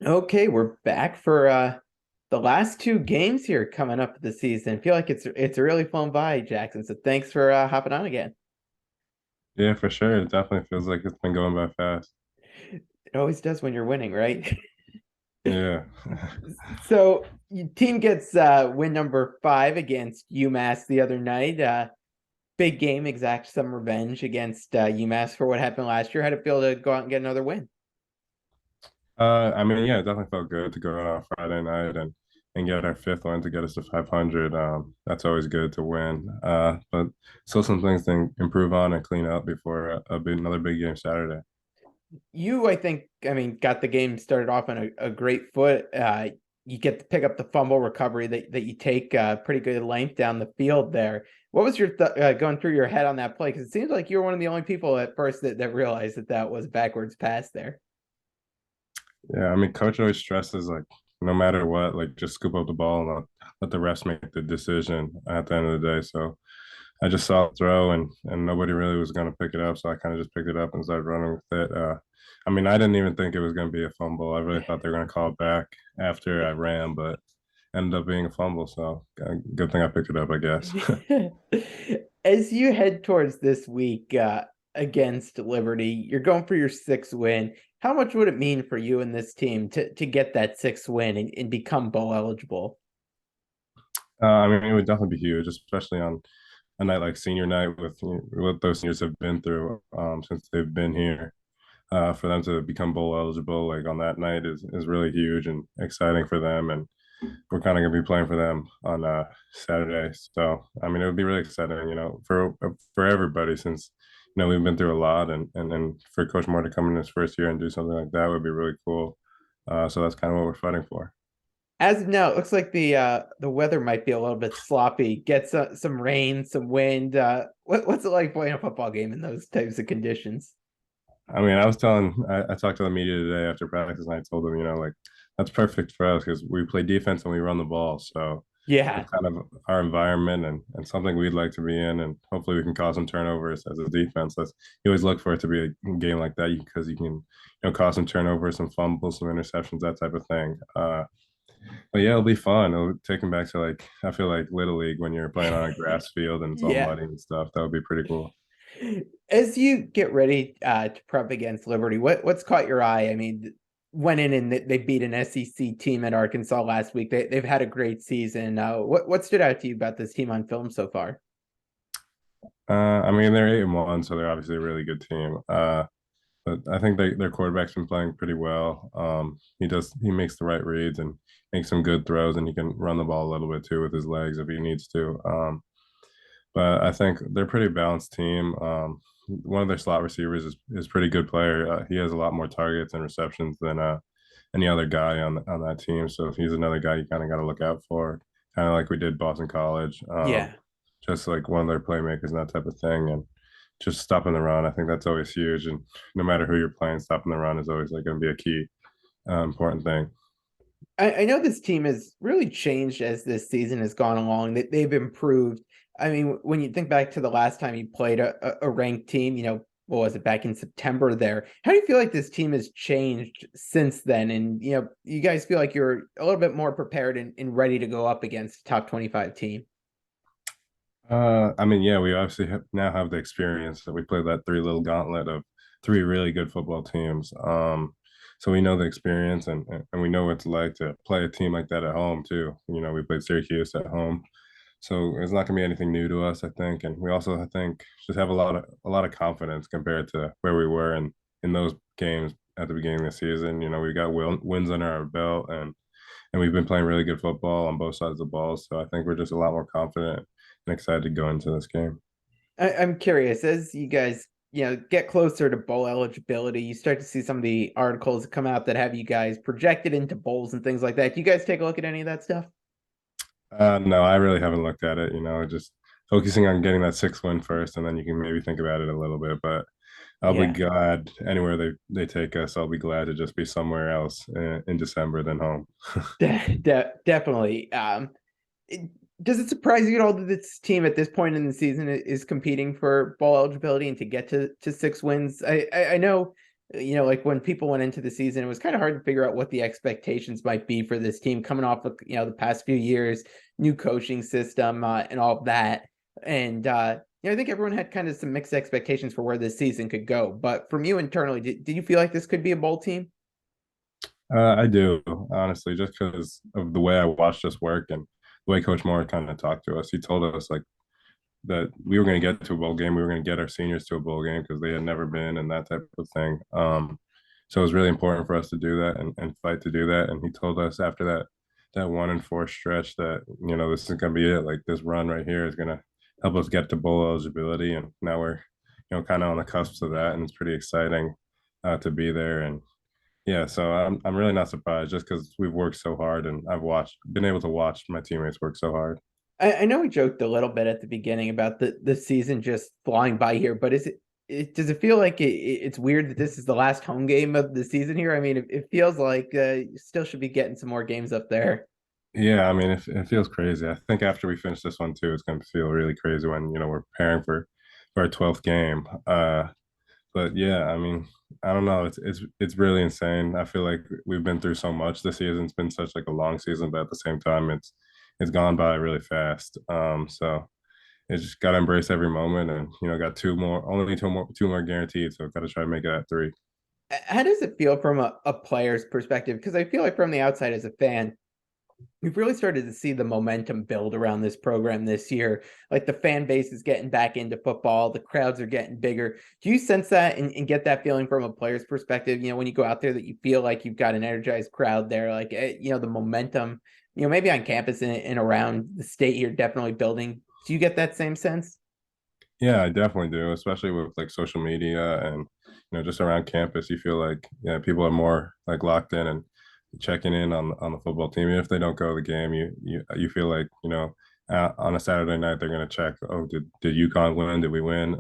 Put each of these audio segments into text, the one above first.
Okay, we're back for the last two games here coming up this season. I feel like it's really flown by, Jackson. So thanks for hopping on again. Yeah, for sure. It definitely feels like it's been going by fast. It always does when you're winning, right? Yeah. So your team gets win number 5 against UMass the other night. Big game, exact some revenge against UMass for what happened last year. How'd it feel to go out and get another win? I mean, yeah, it definitely felt good to go out on Friday night and get our fifth one to get us to 500. That's always good to win. But still some things to improve on and clean up before another big game Saturday. You, I think, I mean, got the game started off on a great foot. You get to pick up the fumble recovery that you take pretty good length down the field there. What was your going through your head on that play? Because it seems like you were one of the only people at first that realized that was a backwards pass there. Yeah, I mean, coach always stresses like no matter what, like just scoop up the ball and let the refs make the decision at the end of the day. So I just saw it throw and nobody really was going to pick it up, so I kind of just picked it up and started running with it. I mean, I didn't even think it was going to be a fumble. I really thought they were going to call it back after I ran, but ended up being a fumble. So good thing I picked it up, I guess. As you head towards this week against Liberty, you're going for your sixth win. How much would it mean for you and this team to get that sixth win and become bowl eligible? I mean, it would definitely be huge, especially on a night like senior night with what those seniors have been through since they've been here. For them to become bowl eligible like on that night is really huge and exciting for them. And we're kind of gonna be playing for them on Saturday. So I mean, it would be really exciting, for everybody since we've been through a lot, and then for Coach Moore to come in his first year and do something like that would be really cool. So that's kind of what we're fighting for. As of now, it looks like the weather might be a little bit sloppy. Get some rain, some wind. What's it like playing a football game in those types of conditions? I mean, I talked to the media today after practice, and I told them, like that's perfect for us because we play defense and we run the ball. So Yeah, it's kind of our environment and something we'd like to be in, and hopefully we can cause some turnovers as a defense. You always look for it to be a game like that because you can, cause some turnovers, some fumbles, some interceptions, that type of thing. But yeah, it'll be fun. It'll take them back to like I feel like Little League when you're playing on a grass field and it's all yeah. muddy and stuff. That would be pretty cool. As you get ready to prep against Liberty, what's caught your eye? I mean, went in and they beat an SEC team at Arkansas last week. They've had a great season. What stood out to you about this team on film so far? I mean, they're 8-1, so they're obviously a really good team. But I think their quarterback's been playing pretty well. He makes the right reads and makes some good throws, and he can run the ball a little bit too with his legs if he needs to. But I think they're a pretty balanced team. One of their slot receivers is pretty good player. He has a lot more targets and receptions than any other guy on that team. So he's another guy you kind of got to look out for, kind of like we did Boston College. Yeah. Just like one of their playmakers and that type of thing, and just stopping the run. I think that's always huge. And no matter who you're playing, stopping the run is always like going to be a key important thing. I know this team has really changed as this season has gone along. That they've improved. I mean, when you think back to the last time you played a ranked team, what was it back in September there? How do you feel like this team has changed since then? And you guys feel like you're a little bit more prepared and ready to go up against a top 25 team. I mean, yeah, we obviously now have the experience that we played that three little gauntlet of three really good football teams. So we know the experience and we know what it's like to play a team like that at home too. We played Syracuse at home, so it's not gonna be anything new to us, I think. And we also, I think, just have a lot of confidence compared to where we were in those games at the beginning of the season. We got wins under our belt and we've been playing really good football on both sides of the ball. So I think we're just a lot more confident and excited to go into this game. I'm curious, as you guys, get closer to bowl eligibility, you start to see some of the articles that come out that have you guys projected into bowls and things like that. Do you guys take a look at any of that stuff? No, I really haven't looked at it. Just focusing on getting that six win first, and then you can maybe think about it a little bit. But I'll be Yeah. glad anywhere they take us. I'll be glad to just be somewhere else in December than home. Definitely. It- does it surprise you at all that this team at this point in the season is competing for bowl eligibility and to get to 6 wins? I know Like when people went into the season, it was kind of hard to figure out what the expectations might be for this team coming off of, the past few years, new coaching system, and all of that. And, I think everyone had kind of some mixed expectations for where this season could go. But from you internally, did you feel like this could be a bowl team? I do, honestly, just because of the way I watched us work and the way Coach Moore kind of talked to us. He told us like that we were going to get to a bowl game. We were going to get our seniors to a bowl game because they had never been and that type of thing. So it was really important for us to do that and fight to do that. And he told us after that 1-4 stretch that this is going to be it. Like this run right here is going to help us get to bowl eligibility. And now we're kind of on the cusp of that, and it's pretty exciting to be there. And yeah, so I'm really not surprised just because we've worked so hard and been able to watch my teammates work so hard. I know we joked a little bit at the beginning about the season just flying by here, but does it feel like it's weird that this is the last home game of the season here? I mean, it feels like you still should be getting some more games up there. Yeah, I mean, it feels crazy. I think after we finish this one too, it's going to feel really crazy when we're preparing for our 12th game. But yeah, I mean, I don't know. It's really insane. I feel like we've been through so much this season. It's been such like a long season, but at the same time, it's gone by really fast. So it's just got to embrace every moment, and got only two more guaranteed. So got to try to make it at three. How does it feel from a player's perspective? Because I feel like from the outside as a fan, we've really started to see the momentum build around this program this year. Like the fan base is getting back into football, the crowds are getting bigger. Do you sense that and get that feeling from a player's perspective? When you go out there, that you feel like you've got an energized crowd there, like the momentum, maybe on campus and around the state here, definitely building. Do you get that same sense? Yeah, I definitely do, especially with like social media and just around campus. You feel like people are more like locked in and checking in on the football team. Even if they don't go to the game, you feel like on a Saturday night they're gonna check. Oh, did UConn win? Did we win?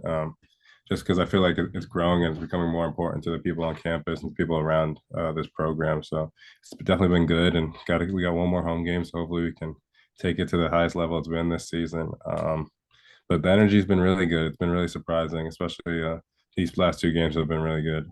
Just because I feel like it's growing and it's becoming more important to the people on campus and people around this program. So it's definitely been good, and we got one more home game, so hopefully we can take it to the highest level it's been this season. But the energy's been really good. It's been really surprising, especially these last two games have been really good.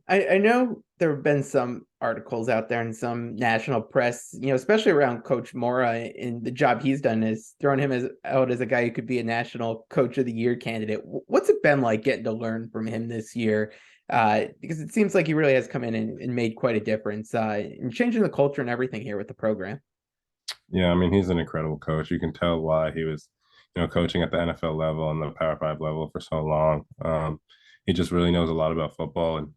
I know there have been some articles out there in some national press, especially around Coach Mora and the job he's done is throwing him out as a guy who could be a national coach of the year candidate. What's it been like getting to learn from him this year? Because it seems like he really has come in and made quite a difference in changing the culture and everything here with the program. Yeah, I mean, he's an incredible coach. You can tell why he was, coaching at the NFL level and the Power Five level for so long. He just really knows a lot about football, and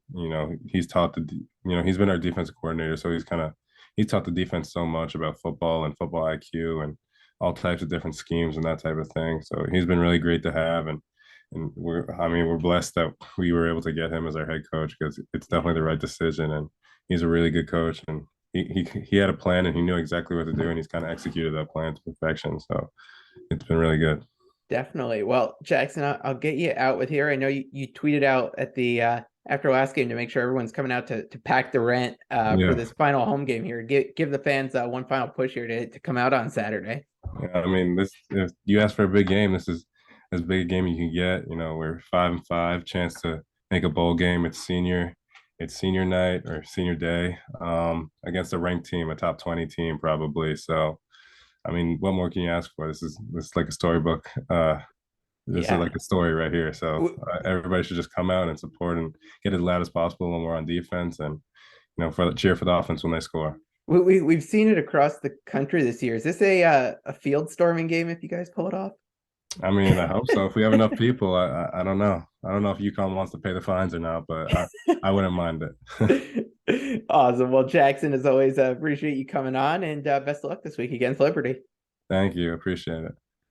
he's been our defensive coordinator, so he's taught the defense so much about football and football IQ and all types of different schemes and that type of thing. So he's been really great to have, and we're blessed that we were able to get him as our head coach because it's definitely the right decision, and he's a really good coach, and he had a plan and he knew exactly what to do, and he's kind of executed that plan to perfection. So it's been really good. Definitely. Well, Jackson, I'll get you out with here. I know you tweeted out at the after last game to make sure everyone's coming out to pack the rent for Yeah. this final home game here. Give the fans one final push here to come out on Saturday. Yeah, I mean, this if you ask for a big game, this is as big a game you can get. We're 5-5, chance to make a bowl game. It's senior night or senior day against a ranked team, a top 20 team probably. So, I mean, what more can you ask for? This is like a storybook. This is Yeah. like a story right here. So everybody should just come out and support and get as loud as possible when we're on defense, and cheer for the offense when they score. We've seen it across the country this year. Is this a field storming game if you guys pull it off? I mean, I hope so. If we have enough people, I don't know. I don't know if UConn wants to pay the fines or not, but I wouldn't mind it. Awesome. Well, Jackson, as always, appreciate you coming on and best of luck this week against Liberty. Thank you. Appreciate it.